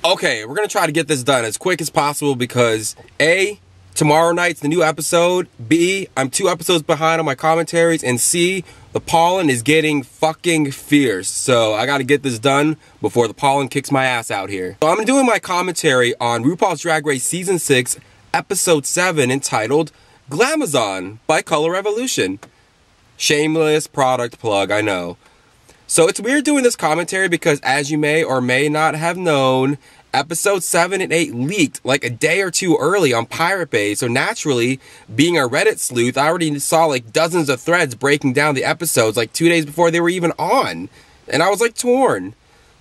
Okay, we're gonna try to get this done as quick as possible because A, tomorrow night's the new episode, B, I'm 2 episodes behind on my commentaries, and C, the pollen is getting fucking fierce. So I gotta get this done before the pollen kicks my ass out here. So I'm doing my commentary on RuPaul's Drag Race Season 6, Episode 7, entitled Glamazon by Colorevolution. Shameless product plug, I know. So it's weird doing this commentary because, as you may or may not have known, Episode 7 and 8 leaked like a day or 2 early on Pirate Bay, so naturally, being a Reddit sleuth, I already saw like dozens of threads breaking down the episodes like 2 days before they were even on. And I was like torn.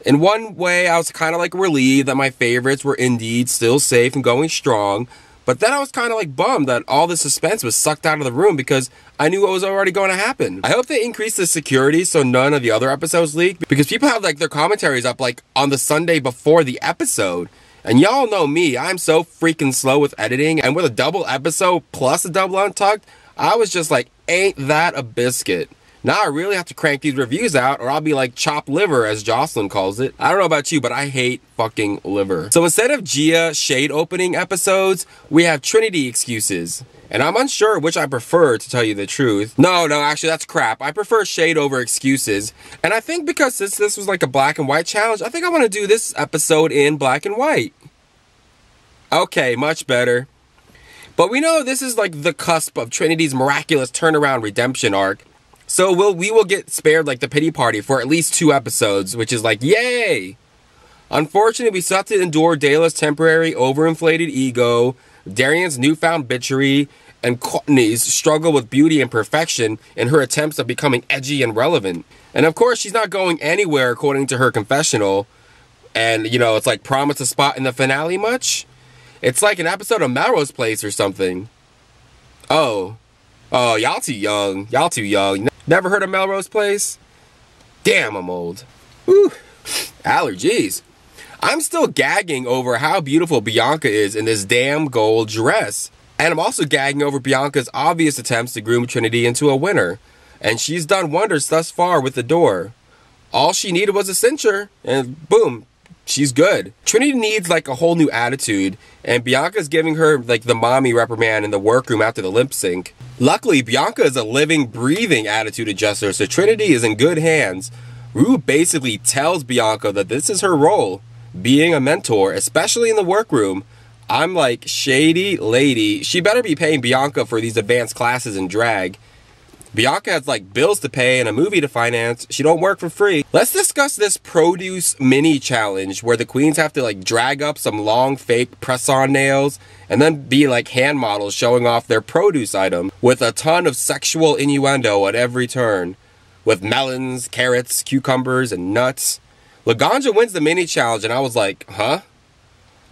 In one way, I was kind of like relieved that my favorites were indeed still safe and going strong, but then I was kind of like bummed that all the suspense was sucked out of the room because I knew what was already going to happen. I hope they increase the security so none of the other episodes leak, because people have like their commentaries up like on the Sunday before the episode. And y'all know me, I'm so freaking slow with editing, and with a double episode plus a double Untucked, I was just like, ain't that a biscuit? Now I really have to crank these reviews out or I'll be like chopped liver, as Jocelyn calls it. I don't know about you, but I hate fucking liver. So instead of Gia shade opening episodes, we have Trinity excuses. And I'm unsure which I prefer, to tell you the truth. No, actually that's crap. I prefer shade over excuses. And I think because this was like a black and white challenge, I think I want to do this episode in black and white. Okay, much better. But we know this is like the cusp of Trinity's miraculous turnaround redemption arc. So we will get spared like the pity party for at least 2 episodes, which is like, yay! Unfortunately, we still have to endure Dayla's temporary overinflated ego, Darian's newfound bitchery, and Courtney's struggle with beauty and perfection in her attempts of becoming edgy and relevant. And of course, she's not going anywhere according to her confessional. And, you know, it's like promised a spot in the finale much? It's like an episode of Melrose Place or something. Oh, y'all too young. Y'all too young. Never heard of Melrose Place? Damn, I'm old. Whew. Allergies. I'm still gagging over how beautiful Bianca is in this damn gold dress. And I'm also gagging over Bianca's obvious attempts to groom Trinity into a winner. And she's done wonders thus far with the door. All she needed was a cincher, and boom, she's good. Trinity needs like a whole new attitude, and Bianca's giving her like the mommy reprimand in the workroom after the lip sync. Luckily, Bianca is a living, breathing attitude adjuster, so Trinity is in good hands. Ru basically tells Bianca that this is her role, being a mentor, especially in the workroom. I'm like, shady lady, she better be paying Bianca for these advanced classes in drag. Bianca has like bills to pay and a movie to finance. She don't work for free. Let's discuss this produce mini challenge where the queens have to like drag up some long fake press-on nails and then be like hand models showing off their produce item with a ton of sexual innuendo at every turn. With melons, carrots, cucumbers, and nuts. Laganja wins the mini challenge and I was like, huh?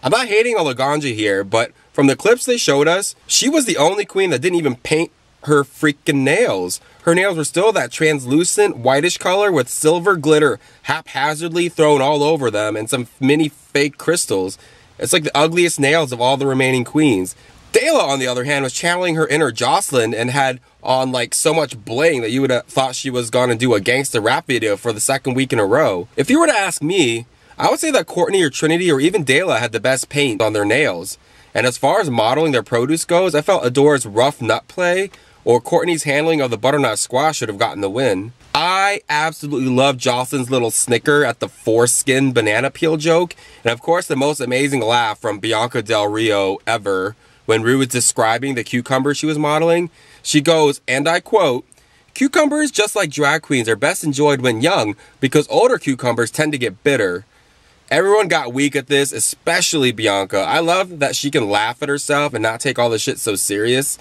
I'm not hating on Laganja here, but from the clips they showed us, she was the only queen that didn't even paint her freaking nails. Her nails were still that translucent whitish color with silver glitter haphazardly thrown all over them and some mini fake crystals. It's like the ugliest nails of all the remaining queens. Dayla, on the other hand, was channeling her inner Jocelyn and had on like so much bling that you would have thought she was gonna do a gangster rap video for the 2nd week in a row. If you were to ask me, I would say that Courtney or Trinity or even Dayla had the best paint on their nails. And as far as modeling their produce goes, I felt Adora's rough nut play or Courtney's handling of the butternut squash should have gotten the win. I absolutely love Jocelyn's little snicker at the foreskin banana peel joke. And of course, the most amazing laugh from Bianca Del Rio ever when Ru was describing the cucumbers she was modeling. She goes, and I quote, "Cucumbers, just like drag queens, are best enjoyed when young because older cucumbers tend to get bitter." Everyone got weak at this, especially Bianca. I love that she can laugh at herself and not take all this shit so serious.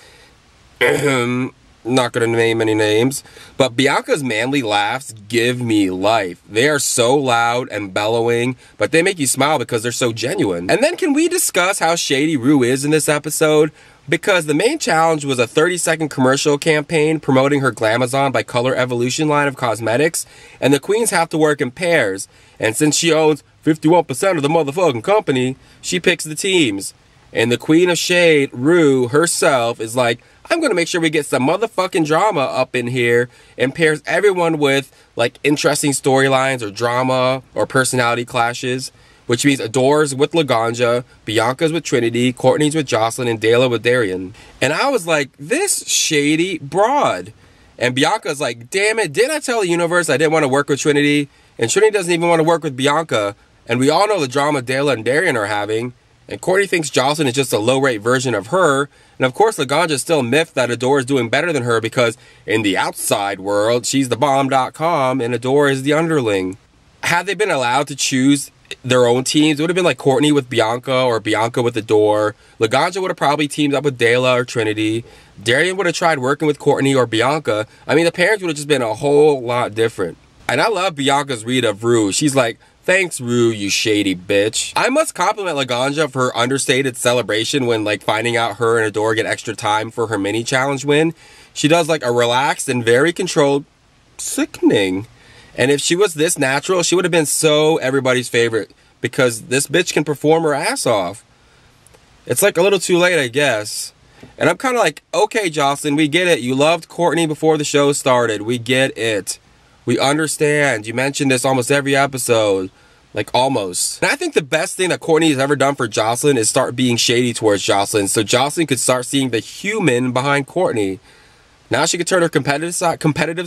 Not gonna name any names, but Bianca's manly laughs give me life. They are so loud and bellowing, but they make you smile because they're so genuine. And then can we discuss how shady Ru is in this episode? Because the main challenge was a 30-second commercial campaign promoting her Glamazon by Colorevolution line of cosmetics, and the queens have to work in pairs. And since she owns 51% of the motherfucking company, she picks the teams. And the queen of shade, Ru, herself, is like, I'm gonna make sure we get some motherfucking drama up in here and pairs everyone with like interesting storylines or drama or personality clashes, which means Adore's with Laganja, Bianca's with Trinity, Courtney's with Jocelyn, and Dayla with Darian. And I was like, this shady broad. And Bianca's like, damn it, didn't I tell the universe I didn't want to work with Trinity? And Trinity doesn't even want to work with Bianca. And we all know the drama Dayla and Darian are having. And Courtney thinks Jocelyn is just a low-rate version of her. And of course, Laganja is still miffed that Adore is doing better than her because in the outside world, she's the bomb.com and Adore is the underling. Had they been allowed to choose their own teams, it would have been like Courtney with Bianca or Bianca with Adore. Laganja would have probably teamed up with Dayla or Trinity. Darian would have tried working with Courtney or Bianca. I mean, the pairings would have just been a whole lot different. And I love Bianca's read of Rue. She's like, thanks, Rue, you shady bitch. I must compliment Laganja for her understated celebration when like finding out her and Adore get extra time for her mini challenge win. She does like a relaxed and very controlled sickening. And if she was this natural, she would have been so everybody's favorite because this bitch can perform her ass off. It's like a little too late, I guess. And I'm kind of like, okay, Jocelyn, we get it. You loved Courtney before the show started. We get it. We understand. You mentioned this almost every episode. Like, almost. And I think the best thing that Courtney has ever done for Jocelyn is start being shady towards Jocelyn so Jocelyn could start seeing the human behind Courtney. Now she could turn her competitive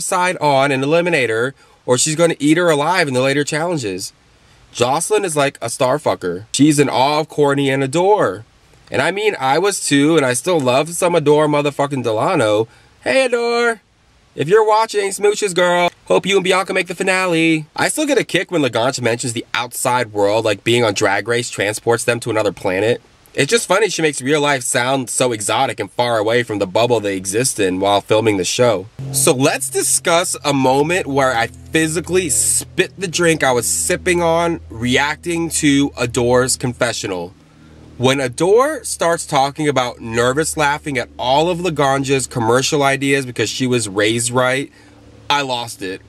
side on and eliminate her, or she's going to eat her alive in the later challenges. Jocelyn is like a starfucker. She's in awe of Courtney and Adore. And I mean, I was too, and I still love some Adore motherfucking Delano. Hey, Adore. If you're watching, smooches, girl. Hope you and Bianca make the finale. I still get a kick when Laganja mentions the outside world, like being on Drag Race transports them to another planet. It's just funny she makes real life sound so exotic and far away from the bubble they exist in while filming the show. So let's discuss a moment where I physically spit the drink I was sipping on, reacting to Adore's confessional. When Adore starts talking about nervous laughing at all of Laganja's commercial ideas because she was raised right, I lost it.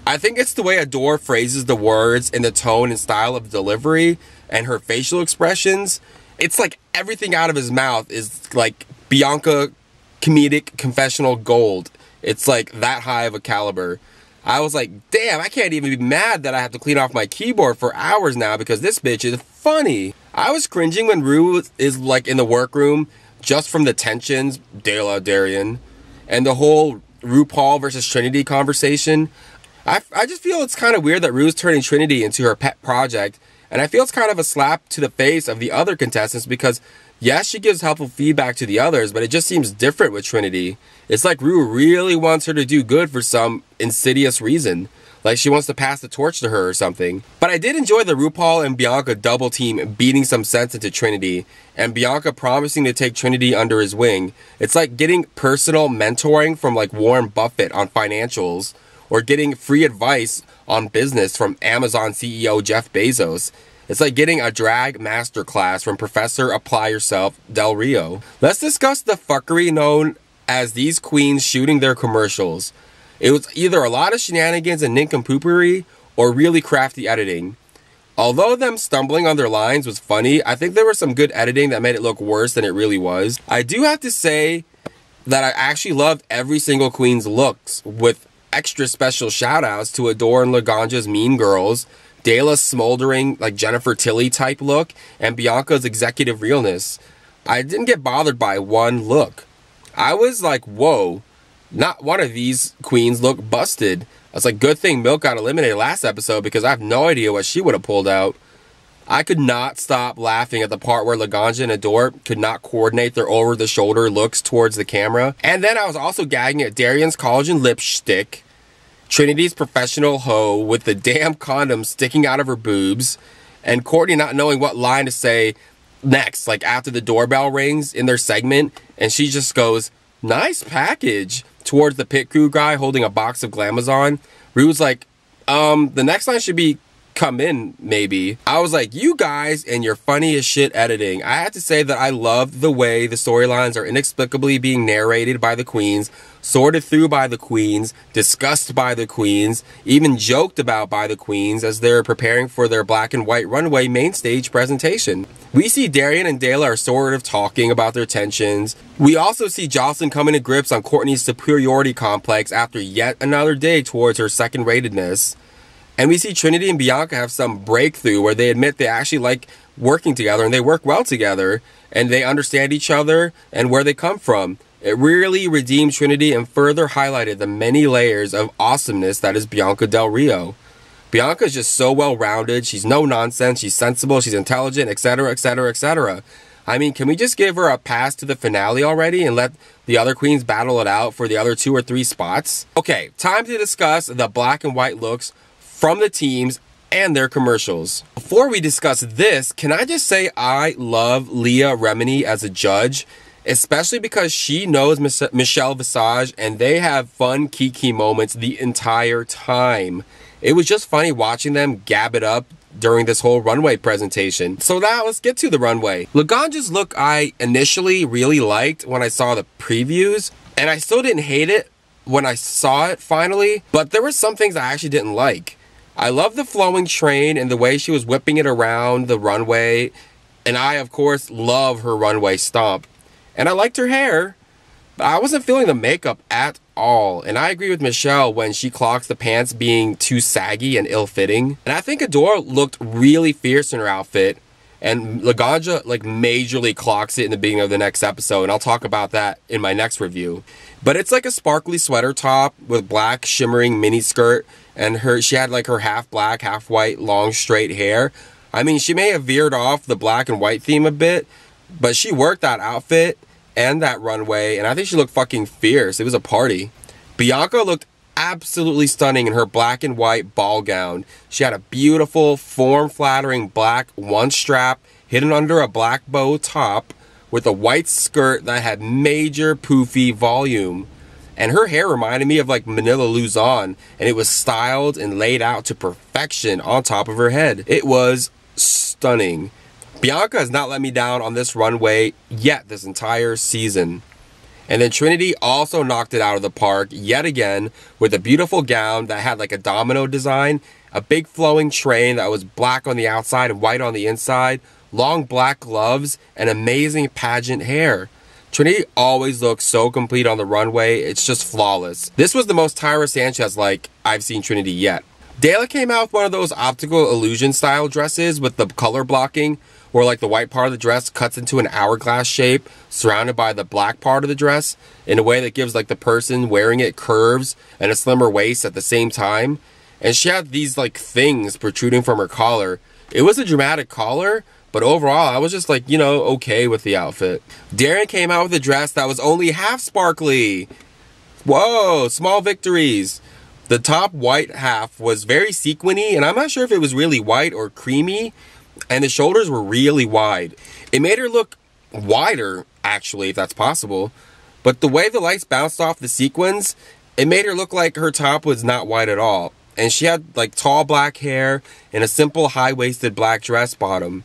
I think it's the way Adore phrases the words and the tone and style of delivery and her facial expressions. It's like everything out of his mouth is like Bianca comedic confessional gold. It's like that high of a caliber. I was like, damn, I can't even be mad that I have to clean off my keyboard for hours now because this bitch is funny. I was cringing when Rue is like in the workroom just from the tensions, Dayla, Darian, and the whole RuPaul versus Trinity conversation. I just feel it's kind of weird that Rue's turning Trinity into her pet project. And I feel it's kind of a slap to the face of the other contestants because, yes, she gives helpful feedback to the others, but it just seems different with Trinity. It's like Rue really wants her to do good for some insidious reason. Like she wants to pass the torch to her or something. But I did enjoy the RuPaul and Bianca double team beating some sense into Trinity, and Bianca promising to take Trinity under his wing. It's like getting personal mentoring from like Warren Buffett on financials, or getting free advice on business from Amazon CEO Jeff Bezos. It's like getting a drag masterclass from Professor Apply Yourself Del Rio. Let's discuss the fuckery known as these queens shooting their commercials. It was either a lot of shenanigans and nincompoopery or really crafty editing. Although them stumbling on their lines was funny, I think there was some good editing that made it look worse than it really was. I do have to say that I actually loved every single queen's looks, with extra special shout outs to Adore and Laganja's Mean Girls, Dayla's smoldering like Jennifer Tilly type look, and Bianca's executive realness. I didn't get bothered by one look. I was like, whoa, not one of these queens look busted. I was like, good thing Milk got eliminated last episode because I have no idea what she would have pulled out. I could not stop laughing at the part where Laganja and Adore could not coordinate their over-the-shoulder looks towards the camera. And then I was also gagging at Darian's collagen lipstick, Trinity's professional hoe with the damn condom sticking out of her boobs, and Courtney not knowing what line to say next, like after the doorbell rings in their segment, and she just goes, nice package, towards the pit crew guy holding a box of Glamazon. Rue's like, the next line should be come in, maybe. I was like, you guys and your funny as shit editing. I have to say that I loved the way the storylines are inexplicably being narrated by the queens, sorted through by the queens, discussed by the queens, even joked about by the queens as they're preparing for their black and white runway main stage presentation. We see Darian and Dela are sort of talking about their tensions. We also see Jocelyn coming to grips on Courtney's superiority complex after yet another day towards her second-ratedness. And we see Trinity and Bianca have some breakthrough where they admit they actually like working together and they work well together and they understand each other and where they come from. It really redeemed Trinity and further highlighted the many layers of awesomeness that is Bianca Del Rio. Bianca is just so well-rounded. She's no nonsense. She's sensible. She's intelligent, etc., etc., etc. I mean, can we just give her a pass to the finale already and let the other queens battle it out for the other 2 or 3 spots? Okay, time to discuss the black and white looks from the teams and their commercials. Before we discuss this, can I just say I love Leah Remini as a judge, especially because she knows Michelle Visage and they have fun kiki moments the entire time. It was just funny watching them gab it up during this whole runway presentation. So now let's get to the runway. Laganja's look I initially really liked when I saw the previews, and I still didn't hate it when I saw it finally, but there were some things I actually didn't like. I love the flowing train and the way she was whipping it around the runway, and I of course love her runway stomp. And I liked her hair, but I wasn't feeling the makeup at all. And I agree with Michelle when she clocks the pants being too saggy and ill-fitting. And I think Adore looked really fierce in her outfit. And Laganja like majorly clocks it in the beginning of the next episode. And I'll talk about that in my next review. But it's like a sparkly sweater top with black shimmering mini skirt. And she had like her half black, half white, long straight hair. I mean, she may have veered off the black and white theme a bit, but she worked that outfit and that runway, and I think she looked fucking fierce. It was a party. Bianca looked absolutely stunning in her black and white ball gown. She had a beautiful, form-flattering black one-strap hidden under a black bow top with a white skirt that had major poofy volume. And her hair reminded me of like Manila Luzon, and it was styled and laid out to perfection on top of her head. It was stunning. Bianca has not let me down on this runway yet this entire season. And then Trinity also knocked it out of the park yet again with a beautiful gown that had like a domino design, a big flowing train that was black on the outside and white on the inside, long black gloves, and amazing pageant hair. Trinity always looks so complete on the runway, it's just flawless. This was the most Tyra Sanchez like I've seen Trinity yet. Dela came out with one of those optical illusion style dresses with the color blocking, where like the white part of the dress cuts into an hourglass shape surrounded by the black part of the dress in a way that gives like the person wearing it curves and a slimmer waist at the same time. And she had these like things protruding from her collar. It was a dramatic collar, but overall I was just like, you know, okay with the outfit. Darian came out with a dress that was only half sparkly. Whoa, small victories. The top white half was very sequiny, and I'm not sure if it was really white or creamy. And the shoulders were really wide. It made her look wider, actually, if that's possible. But the way the lights bounced off the sequins, it made her look like her top was not wide at all. And she had like tall black hair and a simple high-waisted black dress bottom.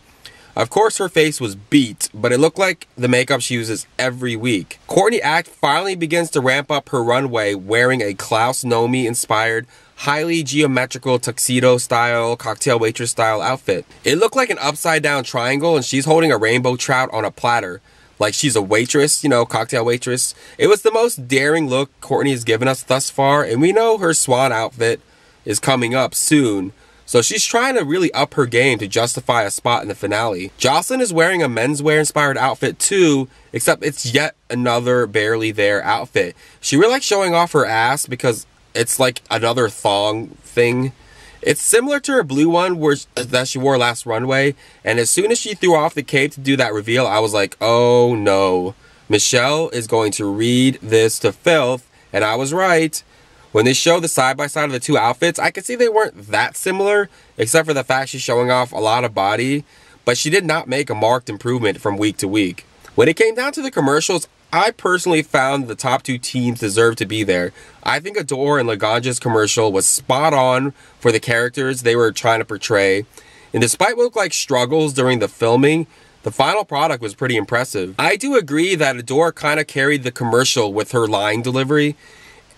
Of course, her face was beat, but it looked like the makeup she uses every week. Courtney Act finally begins to ramp up her runway wearing a Klaus Nomi-inspired highly geometrical tuxedo style, cocktail waitress style outfit. It looked like an upside down triangle and she's holding a rainbow trout on a platter. Like she's a waitress, you know, cocktail waitress. It was the most daring look Courtney has given us thus far, and we know her swan outfit is coming up soon. So she's trying to really up her game to justify a spot in the finale. Jocelyn is wearing a menswear inspired outfit too, except it's yet another barely there outfit. She really likes showing off her ass because it's like another thong thing. It's similar to her blue one that she wore last runway. And as soon as she threw off the cape to do that reveal, I was like, oh no. Michelle is going to read this to filth. And I was right. When they showed the side-by-side of the two outfits, I could see they weren't that similar, except for the fact she's showing off a lot of body. But she did not make a marked improvement from week to week. When it came down to the commercials, I personally found the top two teams deserved to be there. I think Adore and Laganja's commercial was spot on for the characters they were trying to portray. And despite what looked like struggles during the filming, the final product was pretty impressive. I do agree that Adore kind of carried the commercial with her line delivery.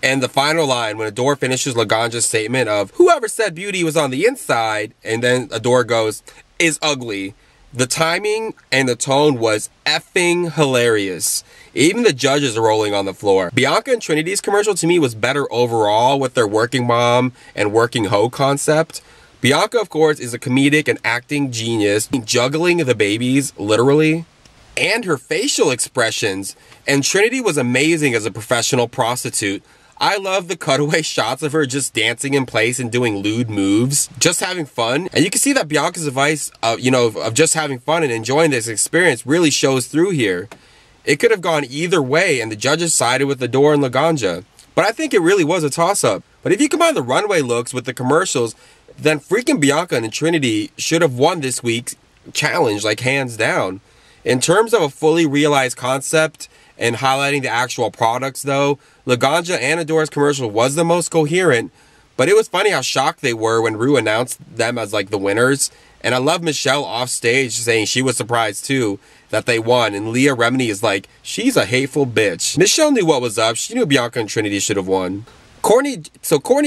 And the final line, when Adore finishes Laganja's statement of, whoever said beauty was on the inside, and then Adore goes, is ugly. The timing and the tone was effing hilarious. Even the judges are rolling on the floor. Bianca and Trinity's commercial to me was better overall with their working mom and working hoe concept. Bianca, of course, is a comedic and acting genius, juggling the babies, literally, and her facial expressions. And Trinity was amazing as a professional prostitute. I love the cutaway shots of her just dancing in place and doing lewd moves, just having fun. And you can see that Bianca's advice, of just having fun and enjoying this experience really shows through here. It could have gone either way, and the judges sided with Adore and Laganja. But I think it really was a toss-up. But if you combine the runway looks with the commercials, then freaking Bianca and Trinity should have won this week's challenge, like hands down. In terms of a fully realized concept and highlighting the actual products, though, Laganja and Adore's commercial was the most coherent, but it was funny how shocked they were when Ru announced them as like the winners. And I love Michelle off stage saying she was surprised too that they won, and Leah Remini is like, she's a hateful bitch. Michelle knew what was up. She knew Bianca and Trinity should have won. Courtney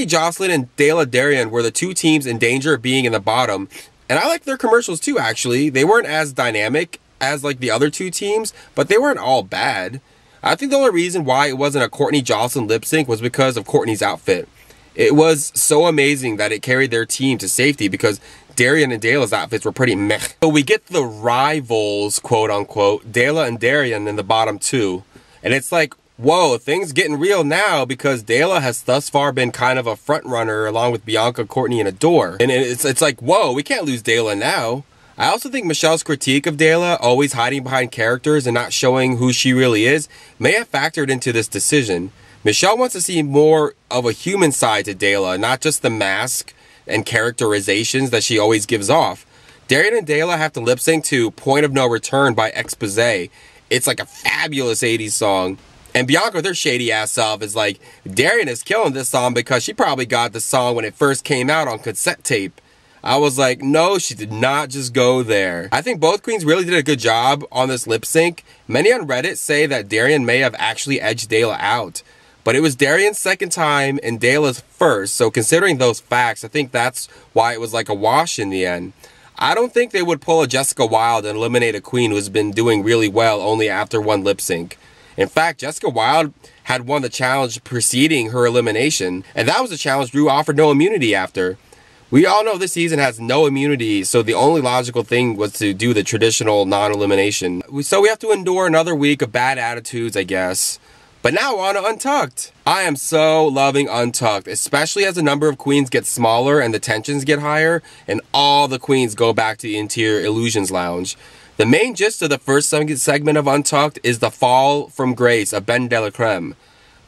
Jocelyn and Dela Darien were the two teams in danger of being in the bottom, and I liked their commercials too, actually. They weren't as dynamic as like the other two teams, but they weren't all bad. I think the only reason why it wasn't a Courtney Jocelyn lip sync was because of Courtney's outfit. It was so amazing that it carried their team to safety because Darien and Dela's outfits were pretty meh. So we get the rivals, quote unquote, Dela and Darien in the bottom two. And it's like, whoa, things getting real now because Dela has thus far been kind of a front runner along with Bianca, Courtney, and Adore. And it's like, whoa, we can't lose Dela now. I also think Michelle's critique of Dela, always hiding behind characters and not showing who she really is, may have factored into this decision. Michelle wants to see more of a human side to Dela, not just the mask and characterizations that she always gives off. Darien and Dela have to lip sync to Point of No Return by Exposé. It's like a fabulous 80s song. And Bianca, with her shady ass self, is like, Darien is killing this song because she probably got the song when it first came out on cassette tape. I was like, no, she did not just go there. I think both queens really did a good job on this lip sync. Many on Reddit say that Darien may have actually edged Dela out. But it was Darien's second time and Dela's first, so considering those facts, I think that's why it was like a wash in the end. I don't think they would pull a Jessica Wilde and eliminate a queen who's been doing really well only after one lip sync. In fact, Jessica Wilde had won the challenge preceding her elimination, and that was a challenge Ru offered no immunity after. We all know this season has no immunity, so the only logical thing was to do the traditional non-elimination. So we have to endure another week of bad attitudes, I guess. But now on to Untucked. I am so loving Untucked, especially as the number of queens gets smaller and the tensions get higher, and all the queens go back to the Interior Illusions Lounge. The main gist of the first segment of Untucked is the fall from grace of Ben Delacreme.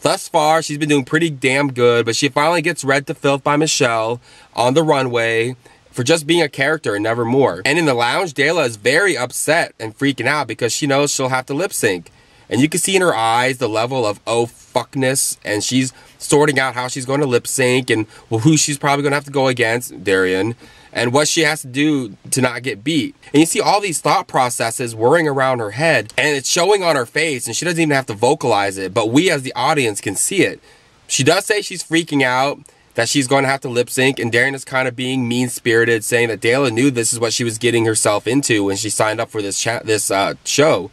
Thus far, she's been doing pretty damn good, but she finally gets read to filth by Michelle on the runway for just being a character and never more. And in the lounge, Dela is very upset and freaking out because she knows she'll have to lip sync. And you can see in her eyes the level of oh fuckness, and she's sorting out how she's going to lip sync and who she's probably going to have to go against, Darien, and what she has to do to not get beat. And you see all these thought processes whirring around her head, and it's showing on her face, and she doesn't even have to vocalize it, but we as the audience can see it. She does say she's freaking out, that she's going to have to lip sync, and Darien is kind of being mean-spirited, saying that Dela knew this is what she was getting herself into when she signed up for this show.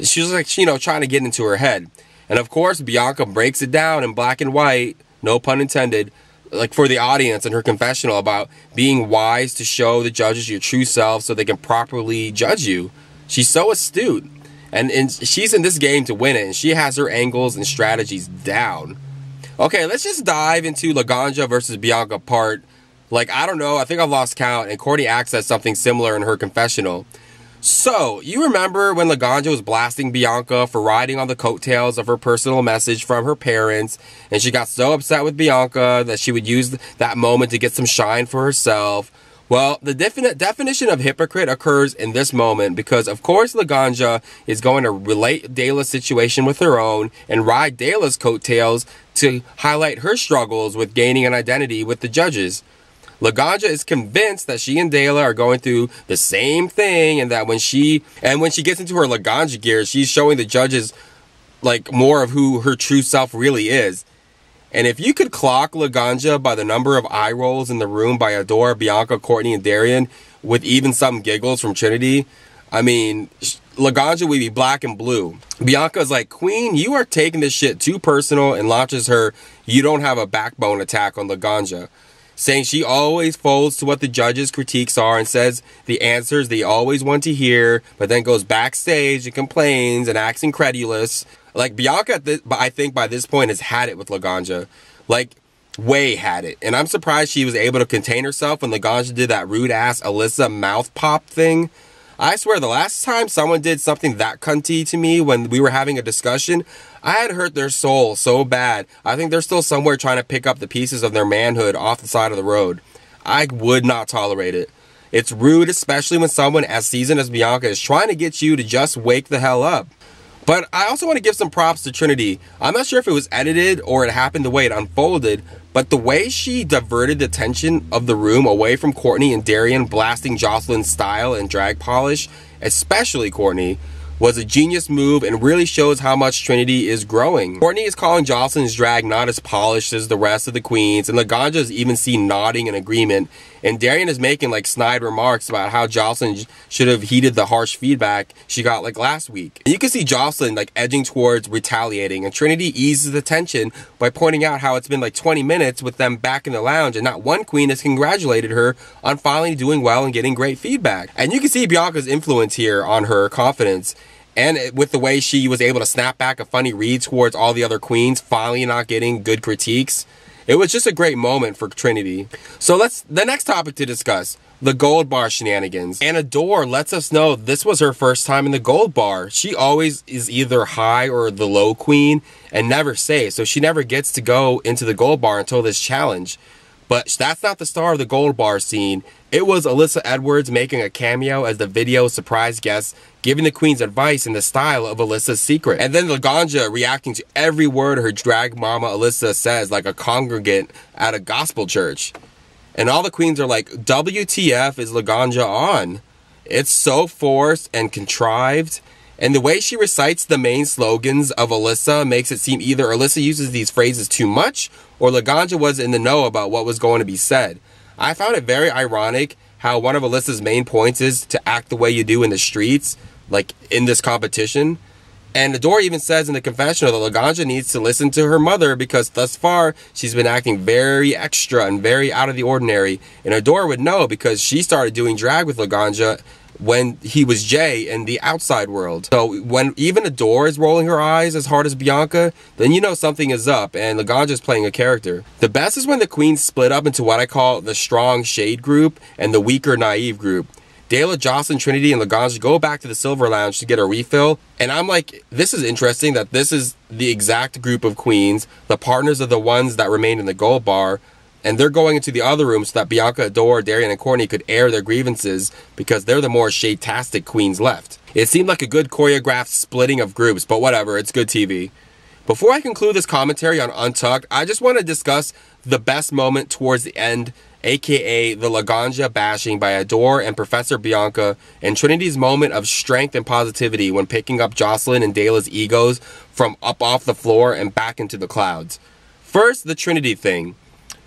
She was like, trying to get into her head. And of course, Bianca breaks it down in black and white, no pun intended, like for the audience in her confessional about being wise to show the judges your true self so they can properly judge you. She's so astute. And she's in this game to win it, and she has her angles and strategies down. Okay, let's just dive into Laganja versus Bianca part. Like, I don't know, I think I've lost count, and Courtney Axe says something similar in her confessional. So, you remember when Laganja was blasting Bianca for riding on the coattails of her personal message from her parents, and she got so upset with Bianca that she would use that moment to get some shine for herself. Well, the definition of hypocrite occurs in this moment because, of course, Laganja is going to relate Dela's situation with her own and ride Dela's coattails to highlight her struggles with gaining an identity with the judges. Laganja is convinced that she and Dela are going through the same thing, and that when she gets into her Laganja gear, she's showing the judges like more of who her true self really is. And if you could clock Laganja by the number of eye rolls in the room by Adore, Bianca, Courtney, and Darien, with even some giggles from Trinity, I mean, Laganja would be black and blue. Bianca's like, Queen, you are taking this shit too personal, and launches her "you don't have a backbone" attack on Laganja, saying she always folds to what the judges' critiques are and says the answers they always want to hear, but then goes backstage and complains and acts incredulous. Like, Bianca, I think by this point, has had it with Laganja. Like, way had it. And I'm surprised she was able to contain herself when Laganja did that rude-ass Alyssa mouth pop thing. I swear, the last time someone did something that cunty to me when we were having a discussion, I had hurt their soul so bad. I think they're still somewhere trying to pick up the pieces of their manhood off the side of the road. I would not tolerate it. It's rude, especially when someone as seasoned as Bianca is trying to get you to just wake the hell up. But I also want to give some props to Trinity. I'm not sure if it was edited or it happened the way it unfolded, but the way she diverted the attention of the room away from Courtney and Darian blasting Jocelyn's style and drag polish, especially Courtney, was a genius move and really shows how much Trinity is growing. Courtney is calling Jocelyn's drag not as polished as the rest of the queens, and Laganja is even seen nodding in agreement, and Darian is making like snide remarks about how Jocelyn should have heeded the harsh feedback she got like last week. And you can see Jocelyn like edging towards retaliating, and Trinity eases the tension by pointing out how it's been like 20 minutes with them back in the lounge and not one queen has congratulated her on finally doing well and getting great feedback. And you can see Bianca's influence here on her confidence, and with the way she was able to snap back a funny read towards all the other queens finally not getting good critiques. It was just a great moment for Trinity. So the next topic to discuss, the gold bar shenanigans. And Adore lets us know this was her first time in the gold bar. She always is either high or the low queen and never stays, so she never gets to go into the gold bar until this challenge. But that's not the star of the gold bar scene. It was Alyssa Edwards making a cameo as the video surprise guest, giving the queens advice in the style of Alyssa's secret. And then Laganja reacting to every word her drag mama Alyssa says like a congregant at a gospel church. And all the queens are like, WTF is Laganja on? It's so forced and contrived. And the way she recites the main slogans of Alyssa makes it seem either Alyssa uses these phrases too much or Laganja was in the know about what was going to be said. I found it very ironic how one of Alyssa's main points is to act the way you do in the streets, like in this competition. And Adore even says in the confessional that Laganja needs to listen to her mother because thus far she's been acting very extra and very out of the ordinary. And Adore would know because she started doing drag with Laganja when he was Jay in the outside world. So when even Adore is rolling her eyes as hard as Bianca, then you know something is up and Laganja's playing a character. The best is when the queens split up into what I call the strong shade group and the weaker naive group. Dela, Jocelyn, Trinity, and Laganja go back to the Silver Lounge to get a refill. And I'm like, this is interesting that this is the exact group of queens. The partners are the ones that remained in the gold bar. And they're going into the other room so that Bianca, Adore, Darian, and Courtney could air their grievances because they're the more shade-tastic queens left. It seemed like a good choreographed splitting of groups, but whatever, it's good TV. Before I conclude this commentary on Untucked, I just want to discuss the best moment towards the end, aka the Laganja bashing by Adore and Professor Bianca, and Trinity's moment of strength and positivity when picking up Jocelyn and Dela's egos from up off the floor and back into the clouds. First, the Trinity thing.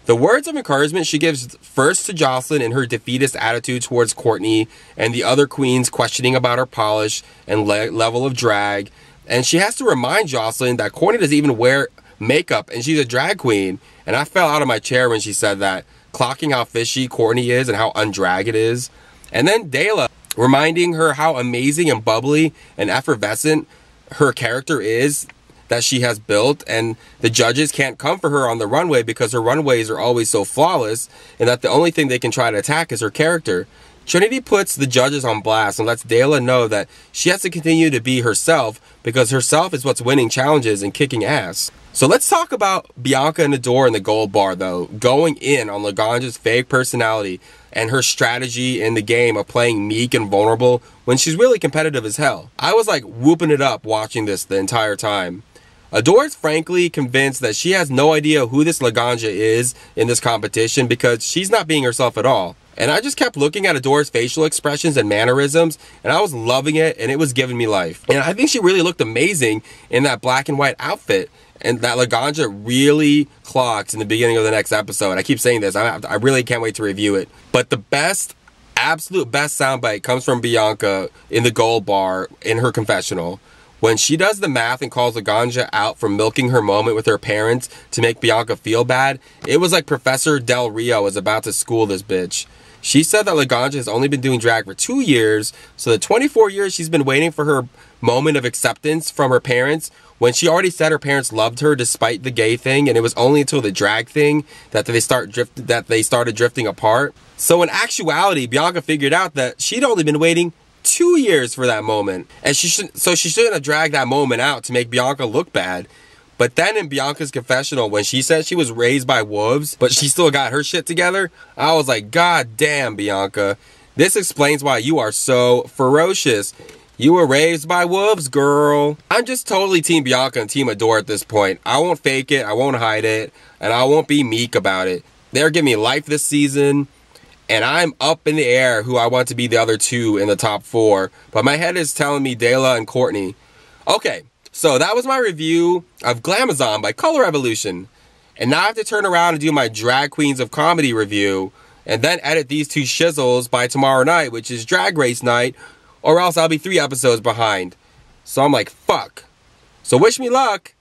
The words of encouragement she gives first to Jocelyn in her defeatist attitude towards Courtney and the other queens questioning about her polish and level of drag. And she has to remind Jocelyn that Courtney doesn't even wear makeup and she's a drag queen. And I fell out of my chair when she said that, clocking how fishy Courtney is and how undrag it is. And then Dela reminding her how amazing and bubbly and effervescent her character is that she has built, and the judges can't come for her on the runway because her runways are always so flawless and that the only thing they can try to attack is her character. Trinity puts the judges on blast and lets Dela know that she has to continue to be herself because herself is what's winning challenges and kicking ass. So let's talk about Bianca and Adore in the gold bar though, going in on Laganja's fake personality and her strategy in the game of playing meek and vulnerable when she's really competitive as hell. I was like whooping it up watching this the entire time. Adore is frankly convinced that she has no idea who this Laganja is in this competition because she's not being herself at all. And I just kept looking at Adore's facial expressions and mannerisms, and I was loving it, and it was giving me life. And I think she really looked amazing in that black and white outfit, and that Laganja really clocked in the beginning of the next episode. I keep saying this, I really can't wait to review it. But the best absolute best soundbite comes from Bianca in the Gold Bar in her confessional. When she does the math and calls Laganja out for milking her moment with her parents to make Bianca feel bad, it was like Professor Del Rio was about to school this bitch. She said that Laganja has only been doing drag for 2 years, so the 24 years she's been waiting for her moment of acceptance from her parents, when she already said her parents loved her despite the gay thing, and it was only until the drag thing that they started drifting apart. So in actuality, Bianca figured out that she'd only been waiting 2 years for that moment, and she shouldn't have dragged that moment out to make Bianca look bad. But then in Bianca's confessional, when she said she was raised by wolves, but she still got her shit together, I was like, God damn, Bianca. This explains why you are so ferocious. You were raised by wolves, girl. I'm just totally Team Bianca and Team Adore at this point. I won't fake it, I won't hide it, and I won't be meek about it. They're giving me life this season, and I'm up in the air who I want to be the other two in the top 4. But my head is telling me Dela and Courtney. Okay, so that was my review of Glamazon by Colorevolution. And now I have to turn around and do my Drag Queens of Comedy review, and then edit these 2 shizzles by tomorrow night, which is Drag Race night, or else I'll be 3 episodes behind. So I'm like, fuck. So wish me luck.